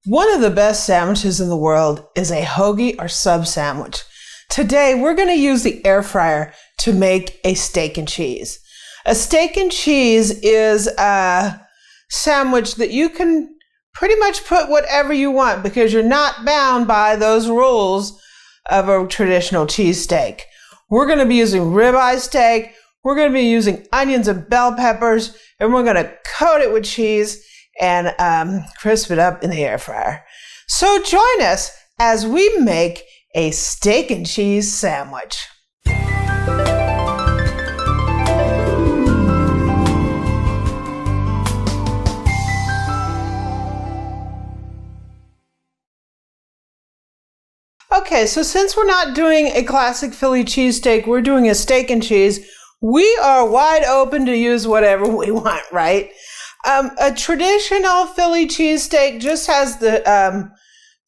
One of the best sandwiches in the world is a hoagie or sub sandwich. Today, we're going to use the air fryer to make a steak and cheese. A steak and cheese is a sandwich that you can pretty much put whatever you want because you're not bound by those rules of a traditional cheesesteak. We're going to be using ribeye steak. We're going to be using onions and bell peppers, and we're going to coat it with cheese and crisp it up in the air fryer. So join us as we make a steak and cheese sandwich. Okay, so since we're not doing a classic Philly cheesesteak, we're doing a steak and cheese. We are wide open to use whatever we want, right? A traditional Philly cheesesteak just has the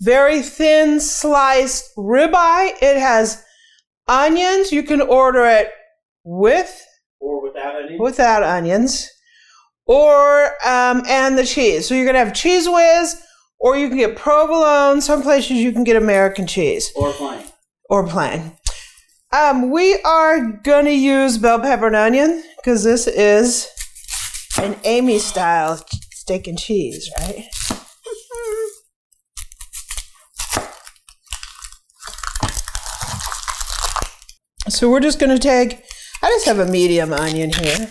very thin sliced ribeye. It has onions. You can order it with or without onions. Without onions, or and the cheese. So you're gonna have Cheese Whiz, or you can get provolone. Some places you can get American cheese Or plain. Or plain. We are gonna use bell pepper and onion because this is an Amy style steak and cheese, right? So we're just going to I just have a medium onion here.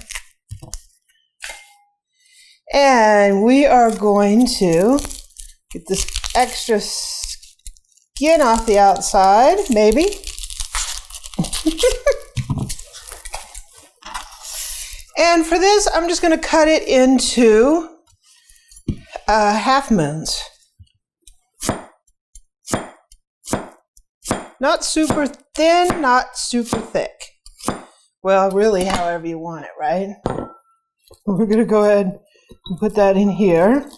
And we are going to get this extra skin off the outside, maybe. And for this, I'm just going to cut it into half moons. Not super thin, not super thick. Well, really, however you want it, right? We're going to go ahead and put that in here,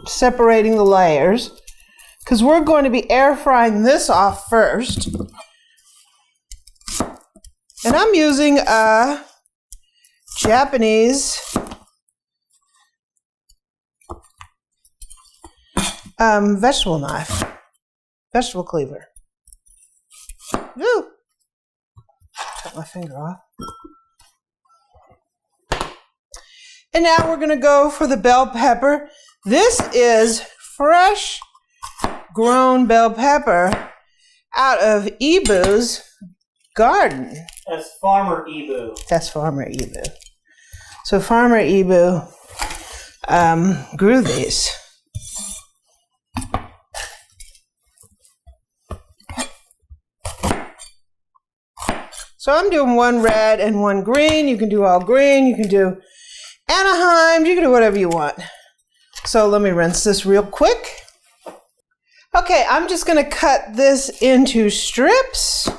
separating the layers, because we're going to be air frying this off first. And I'm using a Japanese vegetable knife, vegetable cleaver. Woo! Cut my finger off. And now we're going to go for the bell pepper. This is fresh grown bell pepper out of Ibu's garden. That's Farmer Ibu. That's Farmer Ibu. So Farmer Ibu grew these. So I'm doing one red and one green. You can do all green. You can do Anaheim. You can do whatever you want. So let me rinse this real quick. Okay, I'm just going to cut this into strips.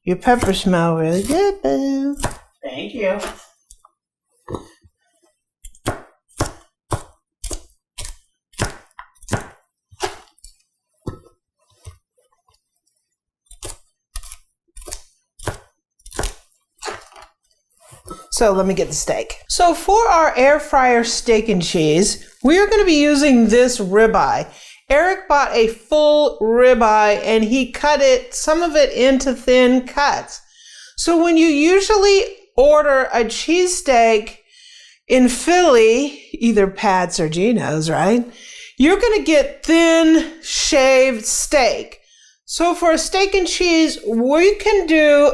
Your peppers smell really good, boo. Thank you. So let me get the steak. So for our air fryer steak and cheese, we are going to be using this ribeye. Eric bought a full ribeye and he cut some of it into thin cuts. So when you usually order a cheesesteak in Philly, either Pat's or Geno's, right? You're going to get thin shaved steak. So for a steak and cheese, we can do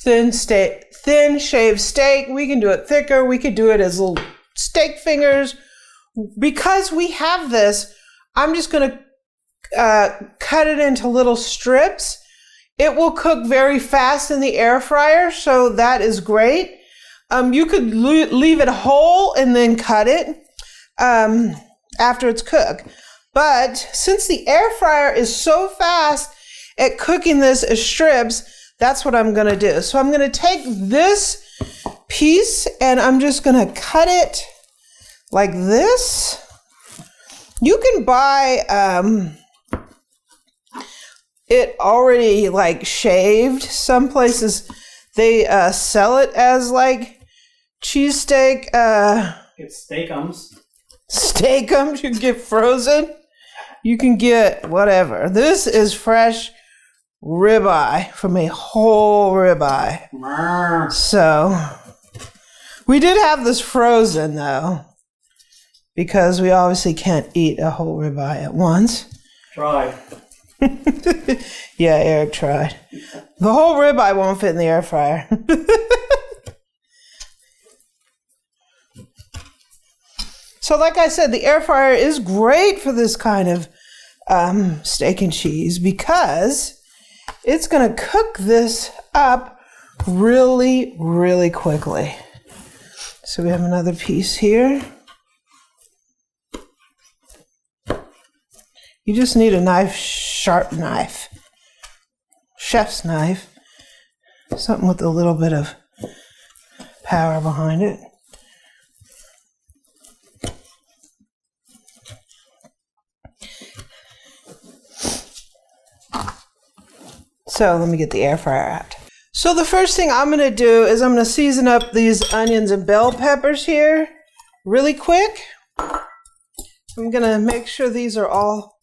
thin shaved steak. We can do it thicker. We could do it as little steak fingers. Because we have this, I'm just going to cut it into little strips. It will cook very fast in the air fryer, so that is great. You could leave it whole and then cut it after it's cooked. But since the air fryer is so fast at cooking this as strips, that's what I'm going to do. So I'm going to take this piece and I'm just going to cut it like this. You can buy it already like shaved. Some places They sell it as like cheesesteak. It's steakums. Steakums. You can get frozen. You can get whatever. This is fresh ribeye from a whole ribeye. Mmm. So we did have this frozen though, because we obviously can't eat a whole ribeye at once. Try. Yeah, Eric tried. The whole ribeye won't fit in the air fryer. So like I said, the air fryer is great for this kind of steak and cheese because it's going to cook this up really, really quickly. So we have another piece here. You just need a nice, sharp knife. Chef's knife. Something with a little bit of power behind it. So let me get the air fryer out. So the first thing I'm going to do is I'm going to season up these onions and bell peppers here really quick. I'm going to make sure these are all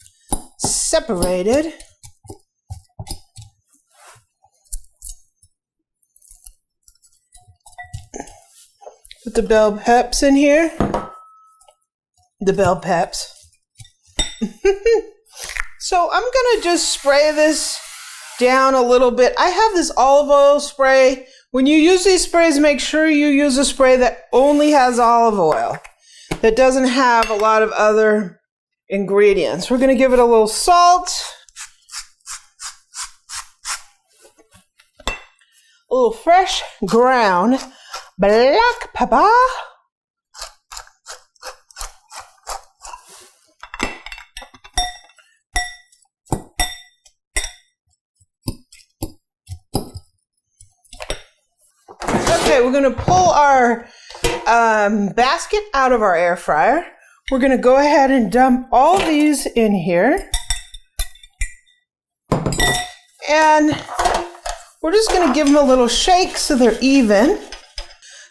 separated. Put the bell peps in here. The bell peps. So I'm going to just spray this down a little bit. I have this olive oil spray. When you use these sprays, make sure you use a spray that only has olive oil, that doesn't have a lot of other ingredients. We're going to give it a little salt, a little fresh ground black pepper, okay, we're going to pull our basket out of our air fryer. We're going to go ahead and dump all these in here. And we're just going to give them a little shake so they're even.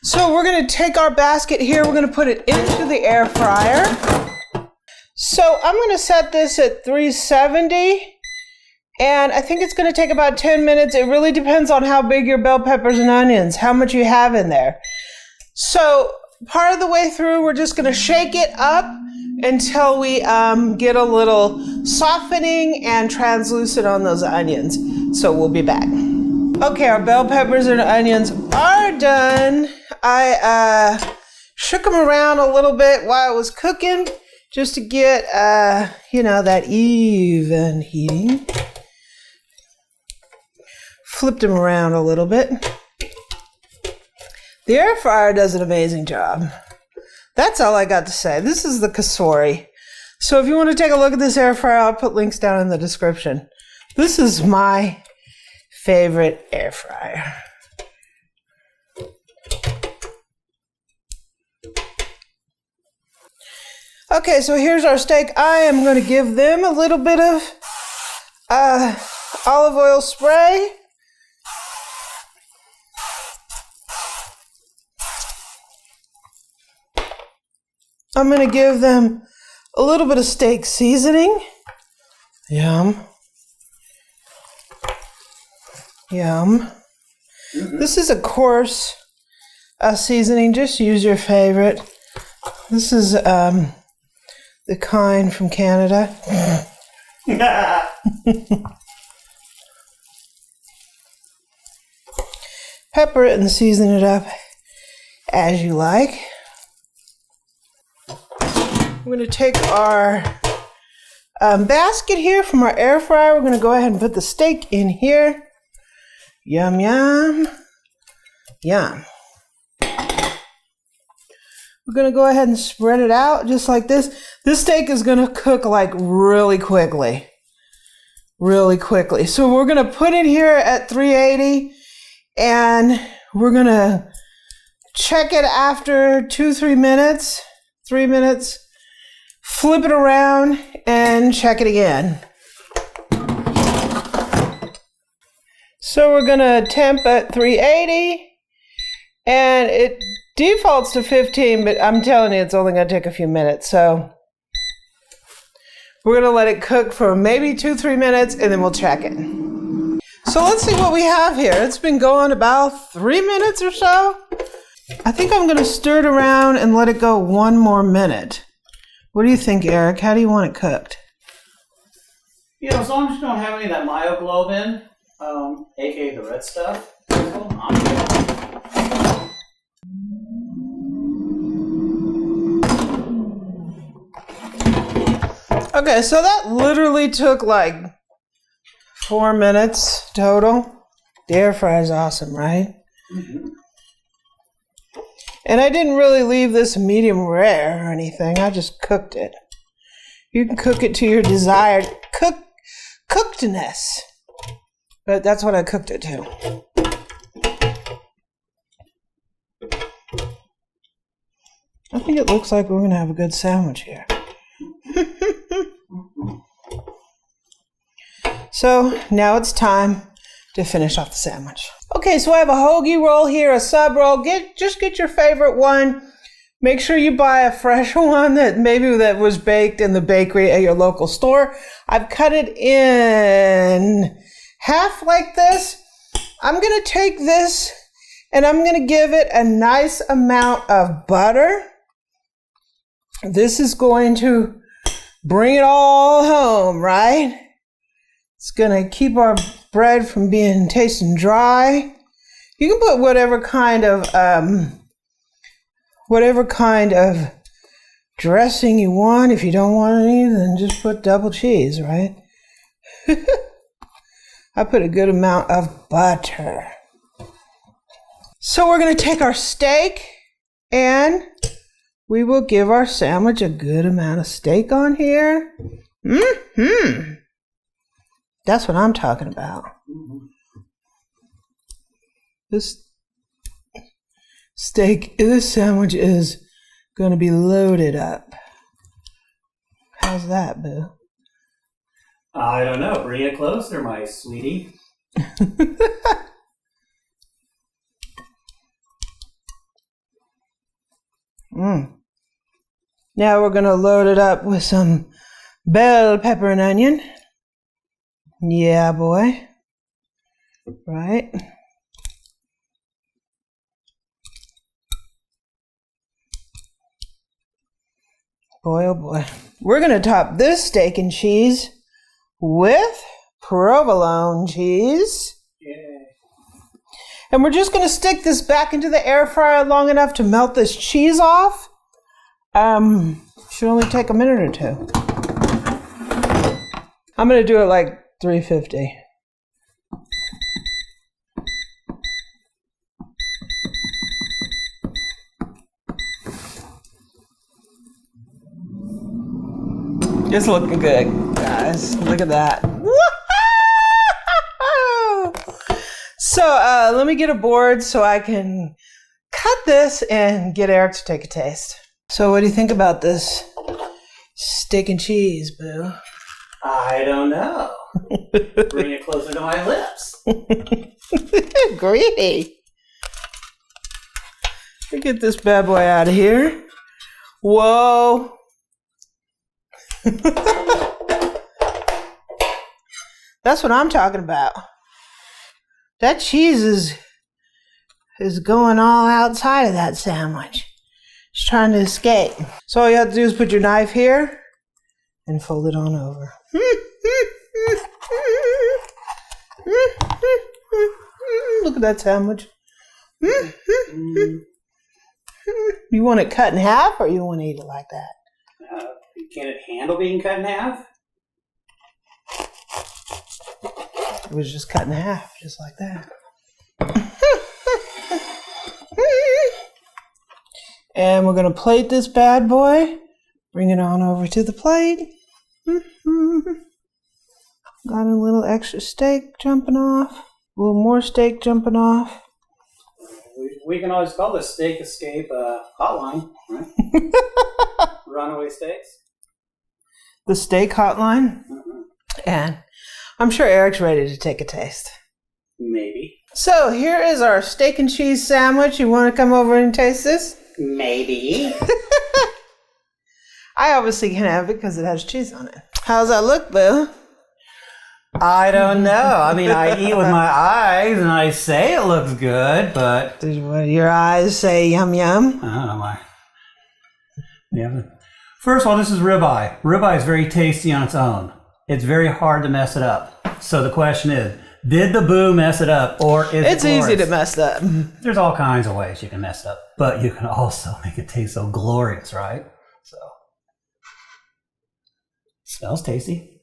So we're going to take our basket here. We're going to put it into the air fryer. So I'm going to set this at 370. And I think it's going to take about 10 minutes. It really depends on how big your bell peppers and onions, how much you have in there. So part of the way through, we're just going to shake it up until we get a little softening and translucent on those onions. So we'll be back. Okay, our bell peppers and onions are done. I shook them around a little bit while it was cooking just to get, that even heating. Flipped them around a little bit. The air fryer does an amazing job. That's all I got to say. This is the Cosori. So if you want to take a look at this air fryer, I'll put links down in the description. This is my favorite air fryer. Okay, so here's our steak. I am going to give them a little bit of olive oil spray. I'm going to give them a little bit of steak seasoning. Yum. Yum. This is a coarse seasoning. Just use your favorite. This is the kind from Canada. Pepper it and season it up as you like. We're going to take our basket here from our air fryer. We're going to go ahead and put the steak in here. Yum, yum, yum. We're going to go ahead and spread it out just like this. This steak is going to cook like really quickly. Really quickly. So we're going to put it here at 380 and we're going to check it after 2-3 minutes. 3 minutes. Flip it around and check it again. So we're gonna temp at 380, and it defaults to 15, but I'm telling you, it's only gonna take a few minutes. So we're gonna let it cook for maybe 2-3 minutes, and then we'll check it. So let's see what we have here. It's been going about 3 minutes or so. I think I'm gonna stir it around and let it go 1 more minute. What do you think, Eric? How do you want it cooked? You know, as long as you don't have any of that myoglobin, aka the red stuff, I'm good. Okay, so that literally took like 4 minutes total. The air fryer is awesome, right? Mm-hmm. And I didn't really leave this medium rare or anything. I just cooked it. You can cook it to your desired cookedness. But that's what I cooked it to. I think it looks like we're going to have a good sandwich here. So now it's time to finish off the sandwich. Okay, so I have a hoagie roll here, a sub roll. Just get your favorite one. Make sure you buy a fresh one that was baked in the bakery at your local store. I've cut it in half like this. I'm gonna take this and I'm gonna give it a nice amount of butter. This is going to bring it all home, right? It's gonna keep our bread from being tasting dry. You can put whatever kind of dressing you want. If you don't want any, then just put double cheese, right? I put a good amount of butter. So we're gonna take our steak and we will give our sandwich a good amount of steak on here. That's what I'm talking about. This sandwich is going to be loaded up. How's that, boo? I don't know. Bring it closer, my sweetie. Now we're going to load it up with some bell pepper and onion. Yeah, boy. Right. Boy, oh boy. We're going to top this steak and cheese with provolone cheese. Yeah. And we're just going to stick this back into the air fryer long enough to melt this cheese off. Should only take a minute or two. I'm going to do it like 350. It's looking good, guys. Look at that. So let me get a board so I can cut this and get Eric to take a taste. So what do you think about this steak and cheese, boo? I don't know. Bring it closer to my lips. Greedy. Let me get this bad boy out of here. Whoa. That's what I'm talking about. That cheese is going all outside of that sandwich. It's trying to escape. So all you have to do is put your knife here and fold it on over. Look at that sandwich. You want it cut in half or you want to eat it like that? Can it handle being cut in half? It was just cut in half, just like that. And we're going to plate this bad boy. Bring it on over to the plate. Got a little extra steak jumping off. A little more steak jumping off. We can always call this steak escape hotline, right? Runaway steaks. The steak hotline. And I'm sure Eric's ready to take a taste. Maybe. So here is our steak and cheese sandwich. You want to come over and taste this? Maybe. I obviously can have it because it has cheese on it. How's that look, Boo? I don't know. I mean, I eat with my eyes and I say it looks good, but... Did your eyes say yum yum? I don't know. Yeah. First of all, this is ribeye. Ribeye is very tasty on its own. It's very hard to mess it up. So the question is, did the Boo mess it up, or is It's it glorious? easy to mess up. There's all kinds of ways you can mess it up, but you can also make it taste so glorious, right? So, smells tasty.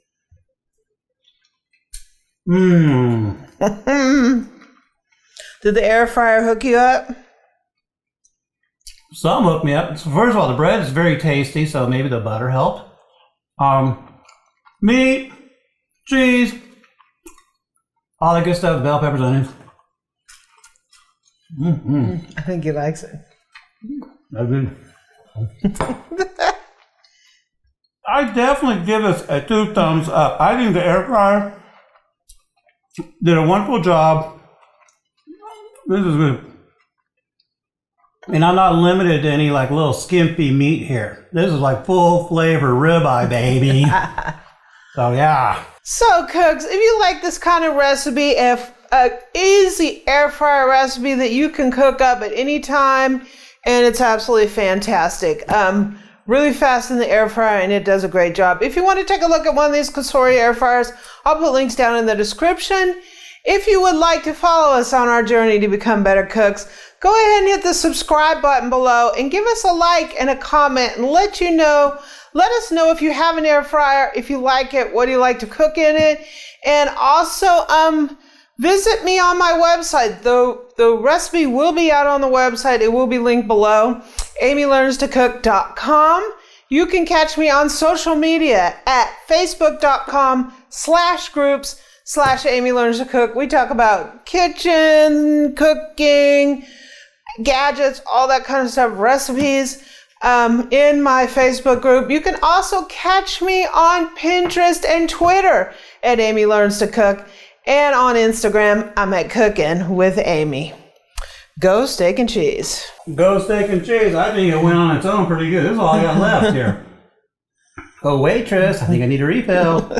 Mmm. Did the air fryer hook you up? Some hooked me up. So first of all, the bread is very tasty, so maybe the butter helped. Meat, cheese, all that good stuff, bell peppers, onions. I think he likes it. That's good. I definitely give this a 2 thumbs up. I think the air fryer did a wonderful job. This is good. And I'm not limited to any like little skimpy meat here. This is like full flavor ribeye, baby. So yeah. So cooks, if you like this kind of recipe, if an easy air fryer recipe that you can cook up at any time, and it's absolutely fantastic. Really fast in the air fryer, and it does a great job. If you want to take a look at one of these Cosori air fryers, I'll put links down in the description. If you would like to follow us on our journey to become better cooks, go ahead and hit the subscribe button below and give us a like and a comment and let us know if you have an air fryer, if you like it, what do you like to cook in it, and also visit me on my website. The recipe will be out on the website. It will be linked below, amylearnstocook.com. You can catch me on social media at facebook.com/groups/amylearnstocook. We talk about kitchen, cooking, gadgets, all that kind of stuff, recipes in my Facebook group. You can also catch me on Pinterest and Twitter at Amy Learns to Cook. And on Instagram, I'm at Cooking with Amy. Go steak and cheese. Go steak and cheese. I think it went on its own pretty good. This is all I got left here. Oh, waitress, I think I need a refill.